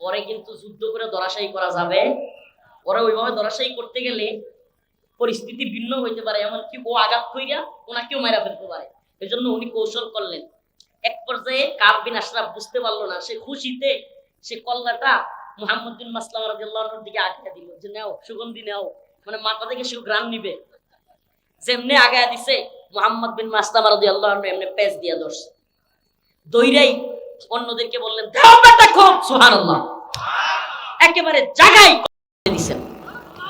S1: পরে কিন্তু যুদ্ধ করে ধরাশায়ী করা যাবে। পরে ওইভাবে ধরাশায়ী করতে গেলে পরিস্থিতি ভিন্ন হইতে পারে, এমনকি ও আঘাত কইরা ওনাকেও মারা ফেলতে পারে। এই জন্য উনি কৌশল করলেন। এক পর্যায়ে কাব বিন আশরাফ বুঝতে পারলো না, সে খুশিতে সে কল্লাটা মুহাম্মদ বিন মাসলামা রাদিয়াল্লাহু আনহুর দিকে আগায়া দিল, যে নাও সুগন্ধি নাও, মানে মাথা থেকে সে ঘ্রাণ নিবে। যেমনে আগায়া দিছে, মুহাম্মদ বিন মাসলামা রাদিয়াল্লাহু আনহু এমনি পেঁচ দিয়া ধরছে। দইরাই অন্যদেরকে বললেন, দাও বেটা খুব, সুবহানাল্লাহ, একেবারে জাগাই দিছেন।